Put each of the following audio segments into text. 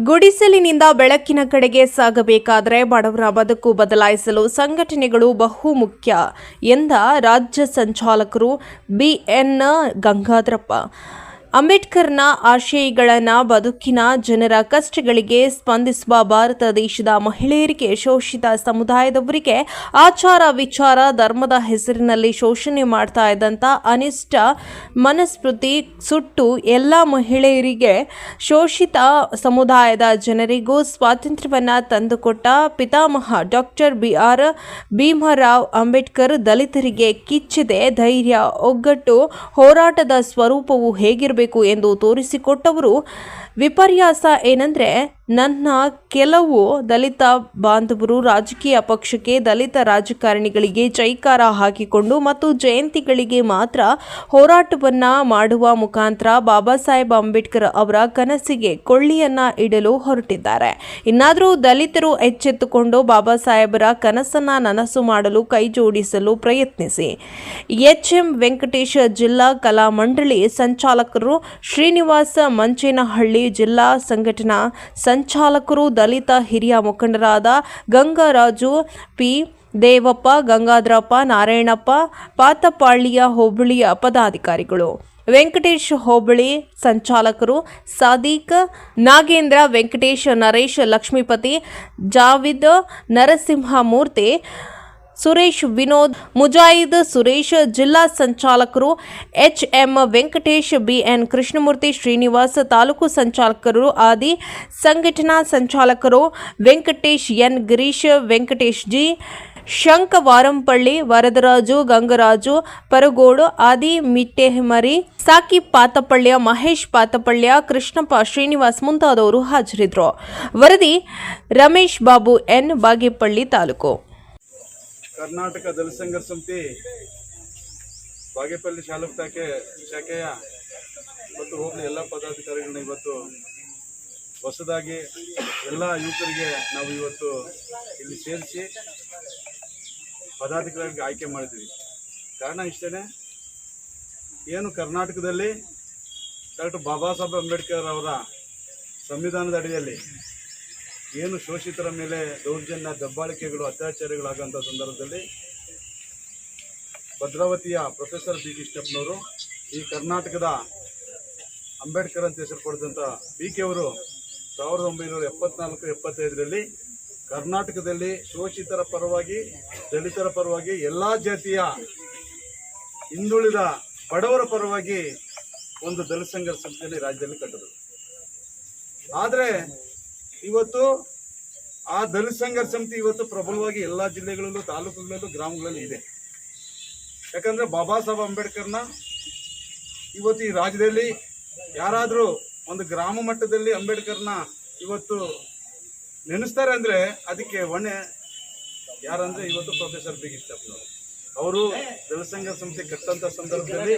ಗುಡಿಸಲಿನಿಂದ ಬೆಳಕಿನ ಕಡೆಗೆ ಸಾಗಬೇಕಾದರೆ ಬಡವರ ಬದುಕು ಬದಲಾಯಿಸಲು ಸಂಘಟನೆಗಳು ಬಹುಮುಖ್ಯ ಎಂದ ರಾಜ್ಯ ಸಂಚಾಲಕರು ಬಿಎನ್ ಗಂಗಾಧರಪ್ಪ. ಅಂಬೇಡ್ಕರ್ನ ಆಶಯಗಳನ್ನು ಬದುಕಿನ ಜನರ ಕಷ್ಟಗಳಿಗೆ ಸ್ಪಂದಿಸುವ ಭಾರತ ದೇಶದ ಮಹಿಳೆಯರಿಗೆ, ಶೋಷಿತ ಸಮುದಾಯದವರಿಗೆ ಆಚಾರ ವಿಚಾರ ಧರ್ಮದ ಹೆಸರಿನಲ್ಲಿ ಶೋಷಣೆ ಮಾಡ್ತಾ ಇದ್ದಂಥ ಅನಿಷ್ಟ ಮನಸ್ಫೃತಿ ಸುಟ್ಟು ಎಲ್ಲ ಮಹಿಳೆಯರಿಗೆ, ಶೋಷಿತ ಸಮುದಾಯದ ಜನರಿಗೂ ಸ್ವಾತಂತ್ರ್ಯವನ್ನು ತಂದುಕೊಟ್ಟ ಪಿತಾಮಹ ಡಾಕ್ಟರ್ ಬಿಆರ್ ಭೀಮರಾವ್ ಅಂಬೇಡ್ಕರ್ ದಲಿತರಿಗೆ ಕಿಚ್ಚದೆ ಧೈರ್ಯ, ಒಗ್ಗಟ್ಟು, ಹೋರಾಟದ ಸ್ವರೂಪವು ಹೇಗಿರಬೇಕು ಎಂದು ತೋರಿಸಿಕೊಟ್ಟವರು. ವಿಪರ್ಯಾಸ ಏನಂದ್ರೆ, ನನ್ನ ಕೆಲವು ದಲಿತ ಬಾಂಧವರು ರಾಜಕೀಯ ಪಕ್ಷಕ್ಕೆ, ದಲಿತ ರಾಜಕಾರಣಿಗಳಿಗೆ ಜೈಕಾರ ಹಾಕಿಕೊಂಡು ಮತ್ತು ಜಯಂತಿಗಳಿಗೆ ಮಾತ್ರ ಹೋರಾಟವನ್ನ ಮಾಡುವ ಮುಖಾಂತರ ಬಾಬಾ ಸಾಹೇಬ್ ಅಂಬೇಡ್ಕರ್ ಅವರ ಕನಸಿಗೆ ಕೊಳ್ಳಿಯನ್ನ ಇಡಲು ಹೊರಟಿದ್ದಾರೆ. ಇನ್ನಾದರೂ ದಲಿತರು ಎಚ್ಚೆತ್ತುಕೊಂಡು ಬಾಬಾ ಸಾಹೇಬರ ಕನಸನ್ನ ನನಸು ಮಾಡಲು ಕೈ ಜೋಡಿಸಲು ಪ್ರಯತ್ನಿಸಿ. ಎಚ್ಎಂ ವೆಂಕಟೇಶ ಜಿಲ್ಲಾ ಕಲಾ ಮಂಡಳಿ ಸಂಚಾಲಕರು, ಶ್ರೀನಿವಾಸ ಮಂಚೇನಹಳ್ಳಿ ಜಿಲ್ಲಾ ಸಂಘಟನಾ ಸಂಚಾಲಕರು, ದಲಿತ ಹಿರಿಯ ಮುಖಂಡರಾದ ಗಂಗರಾಜು, ಪಿ ದೇವಪ್ಪ, ಗಂಗಾಧರಪ್ಪ, ನಾರಾಯಣಪ್ಪ, ಪಾತಪಾಳ್ಯ ಹೋಬಳಿಯ ಪದಾಧಿಕಾರಿಗಳು, ವೆಂಕಟೇಶ್ ಹೋಬಳಿ ಸಂಚಾಲಕರು, ಸಾದಿಕ್, ನಾಗೇಂದ್ರ, ವೆಂಕಟೇಶ್, ನರೇಶ್, ಲಕ್ಷ್ಮೀಪತಿ, ಜಾವಿದ್, ನರಸಿಂಹಮೂರ್ತಿ, ಸುರೇಶ್, ವಿನೋದ್, ಮುಜಾಯಿದ್, ಸುರೇಶ್, ಜಿಲ್ಲಾ ಸಂಚಾಲಕರು ಎಚ್ಎಂ ವೆಂಕಟೇಶ್, ಬಿಎನ್ ಕೃಷ್ಣಮೂರ್ತಿ, ಶ್ರೀನಿವಾಸ್, ತಾಲೂಕು ಸಂಚಾಲಕರು ಆದಿ, ಸಂಘಟನಾ ಸಂಚಾಲಕರು ವೆಂಕಟೇಶ್ ಎನ್, ಗಿರೀಶ್, ವೆಂಕಟೇಶ್ ಜಿ, ಶಂಕ ವಾರಂಪಳ್ಳಿ, ವರದರಾಜು, ಗಂಗರಾಜು, ಪರಗೋಡು, ಆದಿ, ಮಿಟ್ಟೆಮರಿ, ಸಾಕಿಬ್ ಪಾತಪಳ್ಯ, ಮಹೇಶ್ ಪಾತಪಳ್ಯ, ಕೃಷ್ಣಪ್ಪ, ಶ್ರೀನಿವಾಸ್ ಮುಂತಾದವರು ಹಾಜರಿದ್ದರು. ವರದಿ ರಮೇಶ್ ಬಾಬು ಎನ್, ಬಾಗೇಪಲ್ಲಿ ತಾಲೂಕು. ಕರ್ನಾಟಕ ದಲಿತ ಸಂಘರ್ಷ ಸಮಿತಿ ಬಾಗೇಪಲ್ಲಿ ಶಾಖೆಯ ಇವತ್ತು ಹೋಬಳಿ ಎಲ್ಲ ಪದಾಧಿಕಾರಿಗಳನ್ನ ಇವತ್ತು ಹೊಸದಾಗಿ ಎಲ್ಲ ಯುವಕರಿಗೆ ನಾವು ಇವತ್ತು ಇಲ್ಲಿ ಸೇರಿಸಿ ಪದಾಧಿಕಾರಿಗೆ ಆಯ್ಕೆ ಮಾಡಿದ್ವಿ. ಕಾರಣ ಇಷ್ಟೇ, ಏನು ಕರ್ನಾಟಕದಲ್ಲಿ ಡಾಕ್ಟರ್ ಬಾಬಾ ಸಾಹೇಬ್ ಅಂಬೇಡ್ಕರ್ ಅವರ ಸಂವಿಧಾನದ ಅಡಿಯಲ್ಲಿ ಏನು ಶೋಷಿತರ ಮೇಲೆ ದೌರ್ಜನ್ಯ, ದಬ್ಬಾಳಿಕೆಗಳು, ಅತ್ಯಾಚಾರಗಳಾಗಂಥ ಸಂದರ್ಭದಲ್ಲಿ ಭದ್ರಾವತಿಯ ಪ್ರೊಫೆಸರ್ ಬಿ ಕೃಷ್ಣಪ್ಪನವರು, ಈ ಕರ್ನಾಟಕದ ಅಂಬೇಡ್ಕರ್ ಅಂತ ಹೆಸರು ಪಡೆದಂಥ ಬಿ ಕೆ ಅವರು 1974-75ರಲ್ಲಿ ಕರ್ನಾಟಕದಲ್ಲಿ ಶೋಷಿತರ ಪರವಾಗಿ, ದಲಿತರ ಪರವಾಗಿ, ಎಲ್ಲ ಜಾತಿಯ ಹಿಂದುಳಿದ ಬಡವರ ಪರವಾಗಿ ಒಂದು ದಲಿತ ಸಂಘರ್ಷ ಸಮಿತಿಯಲ್ಲಿ ರಾಜ್ಯದಲ್ಲಿ ಕಟ್ಟಿದರು. ಆದರೆ ಇವತ್ತು ಆ ದಲಿತ ಸಂಘರ್ಷ ಸಮಿತಿ ಇವತ್ತು ಪ್ರಬಲವಾಗಿ ಎಲ್ಲ ಜಿಲ್ಲೆಗಳಲ್ಲೂ, ತಾಲೂಕುಗಳಲ್ಲೂ, ಗ್ರಾಮಗಳಲ್ಲೂ ಇದೆ. ಯಾಕಂದರೆ ಬಾಬಾ ಸಾಹೇಬ್ ಅಂಬೇಡ್ಕರ್ನ ಇವತ್ತು ಈ ರಾಜ್ಯದಲ್ಲಿ ಯಾರಾದರೂ ಒಂದು ಗ್ರಾಮ ಮಟ್ಟದಲ್ಲಿ ಅಂಬೇಡ್ಕರ್ನ ಇವತ್ತು ನೆನೆಸ್ತಾರೆ ಅಂದರೆ ಅದಕ್ಕೆ ಹೊಣೆ ಯಾರಂದರೆ ಇವತ್ತು ಪ್ರೊಫೆಸರ್ ಬಿ ಕೃಷ್ಣಪ್ಪನವರು. ಅವರು ದಲಿತ ಸಂಘರ್ಷ ಸಮಿತಿ ಕಟ್ಟಂಥ ಸಂದರ್ಭದಲ್ಲಿ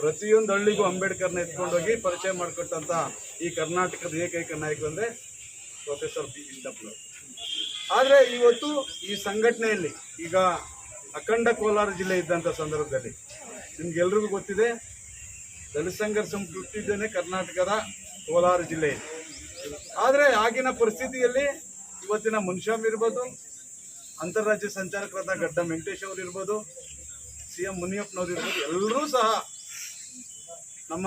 ಪ್ರತಿಯೊಂದು ಹಳ್ಳಿಗೂ ಅಂಬೇಡ್ಕರ್ನ ಎತ್ಕೊಂಡೋಗಿ ಪರಿಚಯ ಮಾಡಿಕೊಟ್ಟಂಥ ಈ ಕರ್ನಾಟಕದ ಏಕೈಕ ನಾಯಕ ಅಂದರೆ ಪ್ರೊಫೆಸರ್ ಬಿ ಕೃಷ್ಣಪ್ಪನವರು. ಆದರೆ ಇವತ್ತು ಈ ಸಂಘಟನೆಯಲ್ಲಿ ಈಗ ಅಖಂಡ ಕೋಲಾರ ಜಿಲ್ಲೆ ಇದ್ದಂಥ ಸಂದರ್ಭದಲ್ಲಿ ನಿಮ್ಗೆಲ್ರಿಗೂ ಗೊತ್ತಿದೆ, ದಲಿತ ಸಂಘರ್ಷ ಸಮಿತಿ ಹುಟ್ಟಿದ್ದೇನೆ ಕರ್ನಾಟಕದ ಕೋಲಾರ ಜಿಲ್ಲೆ. ಆದರೆ ಆಗಿನ ಪರಿಸ್ಥಿತಿಯಲ್ಲಿ ಇವತ್ತಿನ ಮುನ್ಷಾಮ್ ಇರ್ಬೋದು, ಅಂತಾರಾಜ್ಯ ಸಂಚಾಲಕರಾದ ಗಡ್ಡ ವೆಂಕಟೇಶ್ ಅವರು ಇರ್ಬೋದು, CM ಮುನಿಯಪ್ಪನವ್ರು ಇರ್ಬೋದು, ಎಲ್ಲರೂ ಸಹ ನಮ್ಮ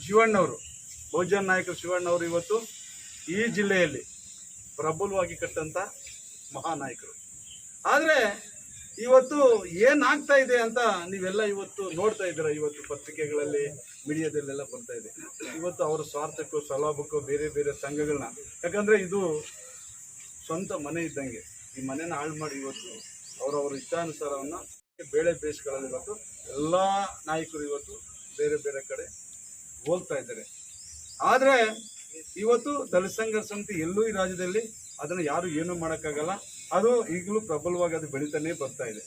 ಶಿವಣ್ಣವರು, ಬಹುಜನ ನಾಯಕರು ಶಿವಣ್ಣವರು ಇವತ್ತು ಈ ಜಿಲ್ಲೆಯಲ್ಲಿ ಪ್ರಬಲವಾಗಿ ಕಟ್ಟಂಥ ಮಹಾನಾಯಕರು. ಆದರೆ ಇವತ್ತು ಏನಾಗ್ತಾ ಇದೆ ಅಂತ ನೀವೆಲ್ಲ ಇವತ್ತು ನೋಡ್ತಾ ಇದ್ದೀರ. ಇವತ್ತು ಪತ್ರಿಕೆಗಳಲ್ಲಿ, ಮೀಡಿಯಾದಲ್ಲೆಲ್ಲ ಬರ್ತಾ ಇದೆ. ಇವತ್ತು ಅವರ ಸ್ವಾರ್ಥಕ್ಕೂ ಸ್ವಲಾಭಕ್ಕೂ ಬೇರೆ ಬೇರೆ ಸಂಘಗಳನ್ನ, ಯಾಕಂದರೆ ಇದು ಸ್ವಂತ ಮನೆ ಇದ್ದಂಗೆ, ಈ ಮನೆನ ಹಾಳು ಮಾಡಿ ಇವತ್ತು ಅವರವರ ಇಷ್ಟಾನುಸಾರವನ್ನು ಬೇಳೆ ಬೇಸ್ಗಳಲ್ಲಿ ಇವತ್ತು ಎಲ್ಲ ನಾಯಕರು ಇವತ್ತು ಬೇರೆ ಬೇರೆ ಕಡೆ ಹೋಗ್ತಾ ಇದ್ದಾರೆ. ಆದರೆ ಇವತ್ತು ದಲಿತ ಸಂಘರ್ಷ ಸಮಿತಿ ಎಲ್ಲೂ ಈ ರಾಜ್ಯದಲ್ಲಿ ಅದನ್ನು ಯಾರು ಏನೂ ಮಾಡೋಕ್ಕಾಗಲ್ಲ. ಅದು ಈಗಲೂ ಪ್ರಬಲವಾಗಿ ಅದು ಬೆಳೀತಾನೆ ಬರ್ತಾ ಇದೆ.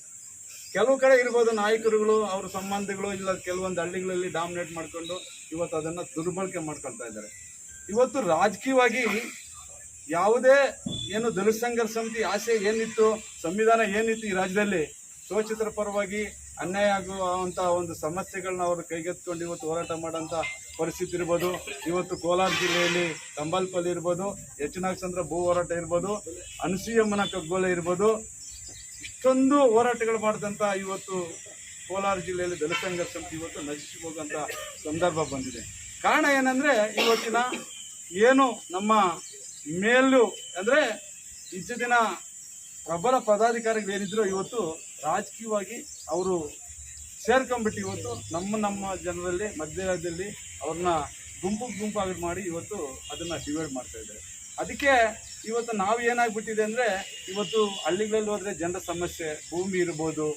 ಕೆಲವು ಕಡೆ ಇರ್ಬೋದು ನಾಯಕರುಗಳು, ಅವ್ರ ಸಂಬಂಧಿಗಳು, ಇಲ್ಲ ಕೆಲವೊಂದು ಹಳ್ಳಿಗಳಲ್ಲಿ ಡಾಮಿನೇಟ್ ಮಾಡಿಕೊಂಡು ಇವತ್ತು ಅದನ್ನು ದುರ್ಬಳಕೆ ಮಾಡ್ಕೊಳ್ತಾ ಇದ್ದಾರೆ. ಇವತ್ತು ರಾಜಕೀಯವಾಗಿ ಯಾವುದೇ ಏನು ದಲಿತ ಸಂಘರ್ಷ ಸಮಿತಿ ಆಸೆ ಏನಿತ್ತು, ಸಂವಿಧಾನ ಏನಿತ್ತು, ಈ ರಾಜ್ಯದಲ್ಲಿ ಶೋಷಿತರ ಪರವಾಗಿ ಅನ್ಯಾಯ ಆಗುವಂಥ ಒಂದು ಸಮಸ್ಯೆಗಳನ್ನ ಅವರು ಕೈಗೆತ್ಕೊಂಡು ಇವತ್ತು ಹೋರಾಟ ಮಾಡೋಂಥ ಪರಿಸ್ಥಿತಿ ಇರ್ಬೋದು, ಇವತ್ತು ಕೋಲಾರ ಜಿಲ್ಲೆಯಲ್ಲಿ ಕಂಬಲ್ಪಲ್ಲಿ ಇರ್ಬೋದು, ಎಚ್.ನಾಗಚಂದ್ರ ಭೂ ಹೋರಾಟ ಇರ್ಬೋದು, ಅನಸೂಯಮ್ಮನ ಕಗ್ಗೊಲೆ ಇರ್ಬೋದು, ಇಷ್ಟೊಂದು ಹೋರಾಟಗಳು ಮಾಡಿದಂಥ ಇವತ್ತು ಕೋಲಾರ ಜಿಲ್ಲೆಯಲ್ಲಿ ದಲಿತ ಸಂಘರ್ಷ ಸಮಿತಿ ಇವತ್ತು ನಶಿಸಿ ಹೋಗುವಂಥ ಸಂದರ್ಭ ಬಂದಿದೆ. ಕಾರಣ ಏನಂದರೆ ಇವತ್ತಿನ ಏನು ನಮ್ಮ ಮೇಲು ಅಂದರೆ ಇಷ್ಟು ದಿನ ಪ್ರಬಲ ಪದಾಧಿಕಾರಿಗಳು ಏನಿದ್ರು ಇವತ್ತು ರಾಜಕೀಯವಾಗಿ ಅವರು ಸೇರ್ಕೊಂಡ್ಬಿಟ್ಟು ಇವತ್ತು ನಮ್ಮ ಜನರಲ್ಲಿ ಮಧ್ಯದಲ್ಲಿ ಅವ್ರನ್ನ ಗುಂಪಾಗಿ ಮಾಡಿ ಇವತ್ತು ಅದನ್ನು ಡಿವೈಡ್ ಮಾಡ್ತಾ ಇದ್ದಾರೆ. ಅದಕ್ಕೆ ಇವತ್ತು ನಾವು ಏನಾಗ್ಬಿಟ್ಟಿದೆ ಅಂದರೆ ಇವತ್ತು ಹಳ್ಳಿಗಳಲ್ಲಿ ಹೋದರೆ ಜನರ ಸಮಸ್ಯೆ, ಭೂಮಿ ಇರ್ಬೋದು,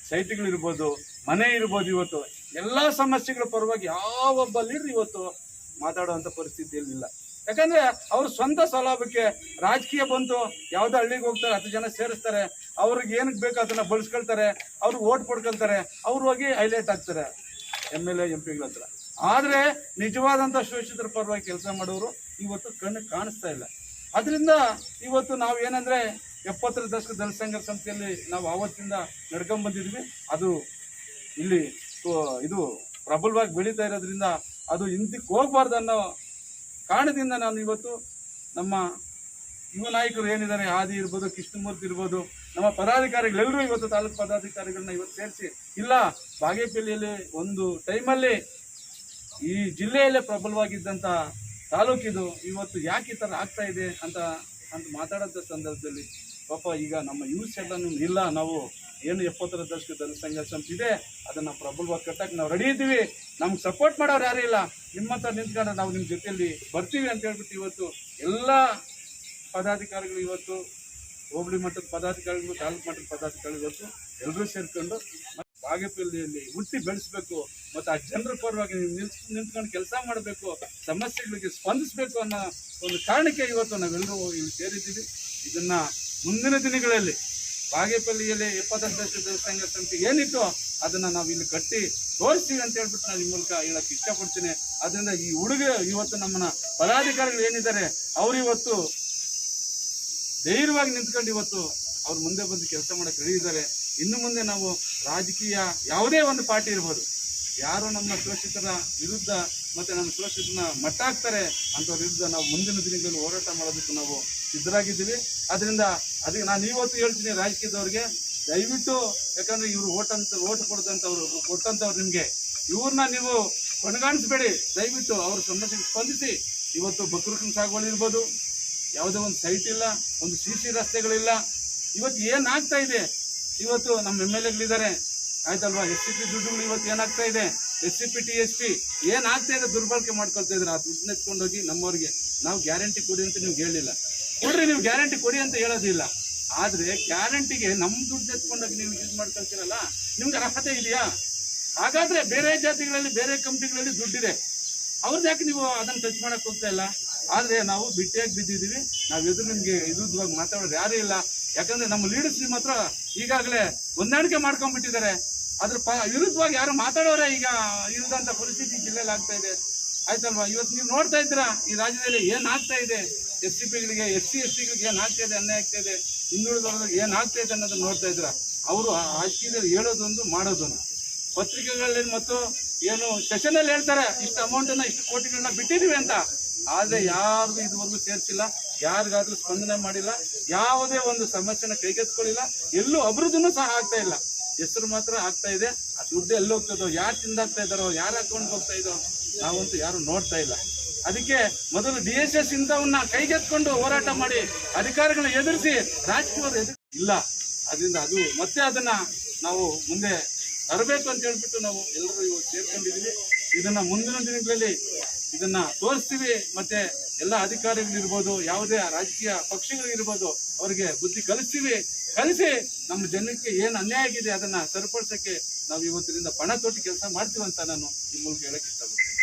ಸೈಟ್ಗಳಿರ್ಬೋದು, ಮನೆ ಇರ್ಬೋದು, ಇವತ್ತು ಎಲ್ಲ ಸಮಸ್ಯೆಗಳ ಪರವಾಗಿ ಯಾವೊಬ್ಬ ಲೀಡರ್ ಇವತ್ತು ಮಾತಾಡುವಂಥ ಪರಿಸ್ಥಿತಿಯಲ್ಲಿ ಇಲ್ಲ. ಯಾಕಂದರೆ ಅವ್ರ ಸ್ವಂತ ಸೌಲಭ್ಯಕ್ಕೆ ರಾಜಕೀಯ ಬಂತು, ಯಾವುದೋ ಹಳ್ಳಿಗೆ ಹೋಗ್ತಾರೆ, 10 ಜನ ಸೇರಿಸ್ತಾರೆ, ಅವ್ರಿಗೆ ಏನಕ್ಕೆ ಬೇಕು ಅದನ್ನು ಬಳಸ್ಕೊಳ್ತಾರೆ, ಅವ್ರಿಗೆ ಓಟ್ ಕೊಡ್ಕೊಳ್ತಾರೆ, ಅವ್ರು ಹೋಗಿ ಹೈಲೈಟ್ ಆಗ್ತಾರೆ MLA MP ಗಳ ಹತ್ರ. ಆದರೆ ನಿಜವಾದಂಥ ಶೋಷಿತರ ಪರವಾಗಿ ಕೆಲಸ ಮಾಡೋರು ಇವತ್ತು ಕಣ್ಣಿಗೆ ಕಾಣಿಸ್ತಾ ಇಲ್ಲ. ಅದರಿಂದ ಇವತ್ತು ನಾವು ಏನಂದರೆ 70ರ ದಶಕದ ದಲಿತ ಸಂಘರ್ಷ ಸಮಿತಿಯಲ್ಲಿ ನಾವು ಆವತ್ತಿಂದ ನಡ್ಕೊಂಡ್ಬಂದಿದ್ವಿ. ಅದು ಇಲ್ಲಿ ಇದು ಪ್ರಬಲವಾಗಿ ಬೆಳೀತಾ ಇರೋದ್ರಿಂದ ಅದು ಹಿಂದಕ್ಕೆ ಹೋಗ್ಬಾರ್ದು ಅನ್ನೋ ಕಾರಣದಿಂದ ನಾನು ಇವತ್ತು ನಮ್ಮ ಯುವ ನಾಯಕರು ಏನಿದ್ದಾರೆ, ಆದಿ ಇರ್ಬೋದು, ಕೃಷ್ಣಮೂರ್ತಿ ಇರ್ಬೋದು, ನಮ್ಮ ಪದಾಧಿಕಾರಿಗಳೆಲ್ಲರೂ ಇವತ್ತು ತಾಲೂಕು ಪದಾಧಿಕಾರಿಗಳನ್ನ ಇವತ್ತು ಸೇರಿಸಿ, ಇಲ್ಲ ಬಾಗೇಪಲ್ಲಿಯಲ್ಲಿ ಒಂದು ಟೈಮಲ್ಲಿ ಈ ಜಿಲ್ಲೆಯಲ್ಲೇ ಪ್ರಬಲವಾಗಿದ್ದಂಥ ತಾಲೂಕಿದು ಇವತ್ತು ಯಾಕೆ ಈ ಥರ ಆಗ್ತಾ ಇದೆ ಅಂತ ಮಾತಾಡೋಂಥ ಸಂದರ್ಭದಲ್ಲಿ ಪಾಪ ಈಗ ನಮ್ಮ ಯೂಸ್ ಎಲ್ಲನೂ ಇಲ್ಲ, ನಾವು ಏನು 70ರ ದಶಕದ ದಲಿತ ಸಂಘರ್ಷ ಸಮಿತಿ ಇದೆ ಅದನ್ನು ಪ್ರಬಲವಾಗಿ ಕಟ್ಟಕ್ಕೆ ನಾವು ರೆಡಿ ಇದ್ದೀವಿ, ನಮ್ಗೆ ಸಪೋರ್ಟ್ ಮಾಡೋರು ಯಾರೂ ಇಲ್ಲ, ನಿಮ್ಮಂತ ನಿಂತ್ಕೊಂಡು ನಾವು ನಿಮ್ಮ ಜೊತೆಯಲ್ಲಿ ಬರ್ತೀವಿ ಅಂತ ಹೇಳ್ಬಿಟ್ಟು ಇವತ್ತು ಎಲ್ಲ ಪದಾಧಿಕಾರಿಗಳು ಇವತ್ತು ಹೋಬಳಿ ಮಟ್ಟದ ಪದಾಧಿಕಾರಿಗಳು, ತಾಲೂಕು ಮಟ್ಟದ ಪದಾಧಿಕಾರಿಗಳು ಇವತ್ತು ಎಲ್ಲರೂ ಸೇರಿಕೊಂಡು ಬಾಗೇಪಲ್ಲಿಯಲ್ಲಿ ಹುಟ್ಟಿ ಬೆಳೆಸಬೇಕು ಮತ್ತು ಆ ಜನರ ಪರವಾಗಿ ನಿಂತ್ಕೊಂಡು ಕೆಲಸ ಮಾಡಬೇಕು, ಸಮಸ್ಯೆಗಳಿಗೆ ಸ್ಪಂದಿಸಬೇಕು ಅನ್ನೋ ಒಂದು ಕಾರಣಕ್ಕೆ ಇವತ್ತು ನಾವೆಲ್ಲರೂ ಇಲ್ಲಿ ಸೇರಿದ್ದೀವಿ. ಇದನ್ನು ಮುಂದಿನ ದಿನಗಳಲ್ಲಿ ಬಾಗೇಪಲ್ಲಿಯಲ್ಲಿ 70ರ ದಶಕದ ದಲಿತ ಸಂಘರ್ಷ ಸಮಿತಿ ಏನಿತ್ತು ಅದನ್ನು ನಾವು ಇಲ್ಲಿ ಕಟ್ಟಿ ತೋರಿಸ್ತೀವಿ ಅಂತ ಹೇಳ್ಬಿಟ್ಟು ನಾನು ಈ ಮೂಲಕ ಹೇಳಕ್ಕೆ ಇಷ್ಟಪಡ್ತೀನಿ. ಅದರಿಂದ ಈ ಹುಡುಗ ಇವತ್ತು ನಮ್ಮನ್ನ ಪದಾಧಿಕಾರಿಗಳು ಏನಿದ್ದಾರೆ ಅವರು ಇವತ್ತು ಧೈರ್ಯವಾಗಿ ನಿಂತ್ಕೊಂಡು ಇವತ್ತು ಅವ್ರ ಮುಂದೆ ಬಂದು ಕೆಲಸ ಮಾಡಕ್ಕೆ ರೆಡಿ ಇದ್ದಾರೆ. ಇನ್ನು ಮುಂದೆ ನಾವು ರಾಜಕೀಯ ಯಾವುದೇ ಒಂದು ಪಾರ್ಟಿ ಇರ್ಬೋದು, ಯಾರು ನಮ್ಮ ಶೋಷಿತರ ವಿರುದ್ಧ ಮತ್ತು ನಮ್ಮ ಶೋಷಿತನ ಮಟ್ಟ ಹಾಕ್ತಾರೆ ಅಂಥವ್ರ ವಿರುದ್ಧ ನಾವು ಮುಂದಿನ ದಿನಗಳಲ್ಲಿ ಹೋರಾಟ ಮಾಡೋದಕ್ಕೆ ನಾವು ಸಿದ್ಧರಾಗಿದ್ದೀವಿ. ಅದರಿಂದ ಅದಕ್ಕೆ ನಾನು ಇವತ್ತು ಹೇಳ್ತೀನಿ ರಾಜಕೀಯದವ್ರಿಗೆ, ದಯವಿಟ್ಟು ಯಾಕಂದರೆ ಇವರು ಓಟ್ ಕೊಟ್ಟಂಥವ್ರು ನಿಮಗೆ ಇವ್ರನ್ನ ನೀವು ಕೊನೆಗಾಣಿಸ್ಬೇಡಿ, ದಯವಿಟ್ಟು ಅವ್ರ ಸಮಸ್ಯೆಗೆ ಸ್ಪಂದಿಸಿ. ಇವತ್ತು ಬಕ್ರಕನ ಸಾಗುವಳಿ ಇರ್ಬೋದು, ಯಾವುದೇ ಒಂದು ಸೈಟ್ ಇಲ್ಲ, ಒಂದು CC ರಸ್ತೆಗಳಿಲ್ಲ, ಇವತ್ತು ಏನಾಗ್ತಾ ಇದೆ, ಇವತ್ತು ನಮ್ಮ MLAಗಳಿದ್ದಾರೆ ಆಯ್ತಲ್ವಾ, SCP ದುಡ್ಡುಗಳು ಇವತ್ತು ಏನಾಗ್ತಾ ಇದೆ, SCP TSP ಏನಾಗ್ತಾ ಇದೆ, ದುರ್ಬಳಕೆ ಮಾಡ್ಕೊಳ್ತಾ ಇದ್ದಾರೆ. ಆ ದುಡ್ಡನ್ನ ಎತ್ಕೊಂಡೋಗಿ ನಮ್ಮವ್ರಿಗೆ ನಾವು ಗ್ಯಾರಂಟಿ ಕೊಡಿ ಅಂತ ನೀವು ಹೇಳಿಲ್ಲ, ಕೊಡ್ರಿ ನೀವು ಗ್ಯಾರಂಟಿ ಕೊಡಿ ಅಂತ ಹೇಳೋದಿಲ್ಲ. ಆದರೆ ಗ್ಯಾರಂಟಿಗೆ ನಮ್ಮ ದುಡ್ಡು ಎತ್ಕೊಂಡೋಗಿ ನೀವು ಯೂಸ್ ಮಾಡ್ಕೊಳ್ತೀರಲ್ಲ, ನಿಮ್ಗೆ ಅರ್ಹತೆ ಇದೆಯಾ? ಹಾಗಾದರೆ ಬೇರೆ ಜಾತಿಗಳಲ್ಲಿ ಬೇರೆ ಕಂಪ್ನಿಗಳಲ್ಲಿ ದುಡ್ಡಿದೆ, ಅವ್ರದ್ದು ಯಾಕೆ ನೀವು ಅದನ್ನು ಟಚ್ ಮಾಡೋಕ್ಕೆ ಹೋಗ್ತಾ ಇಲ್ಲ? ಆದರೆ ನಾವು ಬಿಟ್ಟಿಯಾಗಿ ಬಿದ್ದಿದ್ದೀವಿ, ನಾವು ಎದುರು ನಿಮಗೆ ವಿರುದ್ಧವಾಗಿ ಮಾತಾಡೋರು ಯಾರೂ ಇಲ್ಲ. ಯಾಕಂದರೆ ನಮ್ಮ ಲೀಡರ್ಸ್ ನಿಮ್ಮ ಹತ್ರ ಈಗಾಗಲೇ ಹೊಂದಾಣಿಕೆ ಮಾಡ್ಕೊಂಡ್ಬಿಟ್ಟಿದ್ದಾರೆ, ಅದ್ರ ವಿರುದ್ಧವಾಗಿ ಯಾರು ಮಾತಾಡೋರೆ ಈಗ ಇರುವಂಥ ಪರಿಸ್ಥಿತಿ ಜಿಲ್ಲೆಯಲ್ಲಿ ಆಗ್ತಾ ಇದೆ ಆಯ್ತಲ್ವಾ. ಇವತ್ತು ನೀವು ನೋಡ್ತಾ ಇದ್ದೀರಾ ಈ ರಾಜ್ಯದಲ್ಲಿ ಏನಾಗ್ತಾ ಇದೆ, SCPಗಳಿಗೆ SC STಗಳಿಗೆ ಏನಾಗ್ತಾ ಇದೆ, ಅನ್ಯಾಯ ಆಗ್ತಾ ಇದೆ, ಹಿಂದುಳಿದವ್ರಿಗೆ ಏನಾಗ್ತಾ ಇದೆ ಅನ್ನೋದನ್ನ ನೋಡ್ತಾ ಇದ್ದೀರಾ. ಅವರು ರಾಜಕೀಯದಲ್ಲಿ ಹೇಳೋದೊಂದು ಮಾಡೋದೊಂದು, ಪತ್ರಿಕೆಗಳಲ್ಲಿ ಮತ್ತು ಏನು ಸೆಷನಲ್ಲಿ ಹೇಳ್ತಾರೆ ಇಷ್ಟು ಅಮೌಂಟನ್ನು ಇಷ್ಟು ಕೋಟಿಗಳನ್ನ ಬಿಟ್ಟಿದ್ದೀವಿ ಅಂತ, ಆದರೆ ಯಾರಿಗೂ ಇದುವರೆಗೂ ಸೇರಿಸಿಲ್ಲ, ಯಾರಿಗಾದ್ರೂ ಸ್ಪಂದನೆ ಮಾಡಿಲ್ಲ, ಯಾವುದೇ ಒಂದು ಸಮಸ್ಯೆನ ಕೈಗೆತ್ಕೊಳ್ಳಿಲ್ಲ, ಎಲ್ಲೂ ಅಭಿವೃದ್ಧಿನೂ ಸಹ ಆಗ್ತಾ ಇಲ್ಲ, ಹೆಸರು ಮಾತ್ರ ಆಗ್ತಾ ಇದೆ. ಆ ದುಡ್ಡು ಎಲ್ಲಿ ಹೋಗ್ತದೋ, ಯಾರು ತಿಂದಾಗ್ತಾ ಇದ್ದಾರೋ, ಯಾರು ಅಕೌಂಟ್ಗೆ ಹೋಗ್ತಾ ಇದೋ ನಾವಂತೂ ಯಾರು ನೋಡ್ತಾ ಇಲ್ಲ. ಅದಕ್ಕೆ ಮೊದಲು DSS ಇಂಥವನ್ನ ಕೈಗೆತ್ಕೊಂಡು ಹೋರಾಟ ಮಾಡಿ ಅಧಿಕಾರಿಗಳನ್ನ ಎದುರಿಸಿ ರಾಜಕೀಯವರು ಇಲ್ಲ. ಅದರಿಂದ ಅದು ಮತ್ತೆ ಅದನ್ನ ನಾವು ಮುಂದೆ ತರಬೇಕು ಅಂತ ಹೇಳ್ಬಿಟ್ಟು ನಾವು ಎಲ್ಲರೂ ಇವತ್ತು ಸೇರ್ಕೊಂಡಿದ್ದೀವಿ. ಇದನ್ನ ಮುಂದಿನ ದಿನಗಳಲ್ಲಿ ಇದನ್ನ ತೋರಿಸ್ತೀವಿ. ಮತ್ತೆ ಎಲ್ಲ ಅಧಿಕಾರಿಗಳಿರ್ಬೋದು, ಯಾವುದೇ ರಾಜಕೀಯ ಪಕ್ಷಗಳಿರ್ಬೋದು, ಅವರಿಗೆ ಬುದ್ಧಿ ಕಲಿಸ್ತೀವಿ. ಕಲಿಸಿ ನಮ್ಮ ಜನಕ್ಕೆ ಏನು ಅನ್ಯಾಯ ಆಗಿದೆ ಅದನ್ನ ಸರಿಪಡಿಸೋಕ್ಕೆ ನಾವು ಇವತ್ತಿನಿಂದ ಪಣ ತೊಟ್ಟು ಕೆಲಸ ಮಾಡ್ತೀವಿ ಅಂತ ನಾನು ಈ ಮೂಲಕ ಹೇಳಕ್ಕೆ ಇಷ್ಟಪಡ್ತೀನಿ.